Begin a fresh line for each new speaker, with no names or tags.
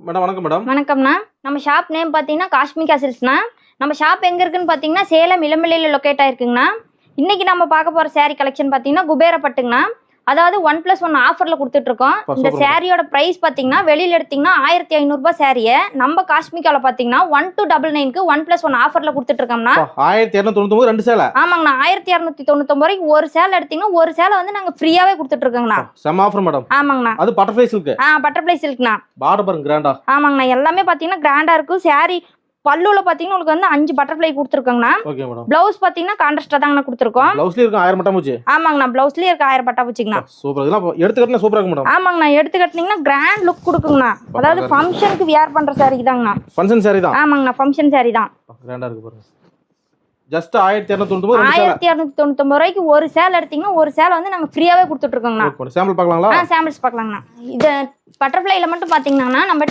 Madam வணக்கம் madam.
வணக்கம்ண்ணா. நம்ம ஷாப் நேம் பார்த்தீங்கன்னா காஷ்மிகா சில்க்ஸ்ண்ணா. நம்ம ஷாப் எங்கே இருக்குன்னு பார்த்தீங்கன்னா சேலம் இளம்பிள்ளையில் லொக்கேட் ஆயிருக்குங்கண்ணா. இன்றைக்கி நம்ம பார்க்க போகிற saree கலெக்ஷன் பார்த்தீங்கன்னா குபேரப்பட்டுங்கண்ணா. அதாவது 1+1 ஆஃபரில் கொடுத்துட்ருக்கோம். இந்த சாரியோட ப்ரைஸ் பார்த்தீங்கன்னா வெளியில் எடுத்திங்கன்னா 1500 சாரியை நம்ம காஷ்மிகாவில் பார்த்தீங்கன்னா 1299க்கு 1+1 ஆஃபரில் கொடுத்துட்ருக்கோம்னா
1299 ரெண்டு சேலை.
ஆமாங்கண்ணா. 1299 ரூபாய்க்கு ஒரு சேலை எடுத்தீங்கன்னா ஒரு சேலை வந்து நாங்கள் ஃப்ரீயாகவே கொடுத்துட்ருக்கோங்கண்ணா.
செம ஆஃபர் மேடம்.
ஆமாங்கண்ணா.
அது பட்டர்ஃப்ளை சில்க்.
பட்டர்ஃப்ளை சில்க்ண்ணா.
பார்டர் பாருங்க கிராண்டா.
ஆமாங்கண்ணா. எல்லாமே பார்த்தீங்கன்னா கிராண்டாக இருக்கும். சாரி பல்லுல பாத்தீங்கன்னா உங்களுக்கு வந்து 5 பட்டர்ஃப்ளை கொடுத்துருக்கோங்கண்ணா.
Okay madam.
பிளவுஸ் பாத்தீங்கன்னா கான்ட்ராஸ்டா தாங்கண்ணா கொடுத்துருக்கோம்.
பிளவுஸ்லயே இருக்கு 1000 பட்டாம்பூச்சி.
ஆமாங்கண்ணா. பிளவுஸ்லயே இருக்கு 1000 பட்டாம்பூச்சிங்கண்ணா.
சூப்பர். இதெல்லாம் எடுத்துக்கிட்டா சூப்பரா இருக்கு மேடம்.
ஆமாங்கண்ணா. எடுத்து கட்டினீங்கன்னா கிராண்ட் லுக் கொடுக்குங்கண்ணா. அதாவது ஃபங்க்ஷனுக்கு வியர் பண்ற சாரி தாங்கண்ணா.
ஃபங்க்ஷன் சாரி தான்.
ஆமாங்கண்ணா. ஃபங்க்ஷன் சாரி தான்.
கிராண்டா இருக்கு பாருங்க. ஜஸ்ட் 1299 ரெண்டு சேலை.
1299 ரூபாய்க்கு ஒரு சேலை எடுத்தீங்கன்னா ஒரு சேலை வந்து நாங்க ஃப்ரீயாவே கொடுத்துட்டு இருக்கோங்கண்ணா.
சாம்பிள் பார்க்கலாங்களா?
சாம்பிள்ஸ் பார்க்கலாங்கண்ணா. இது பட்டர்ஃப்ளைல மட்டும் பாத்தீங்கன்னா நம்ம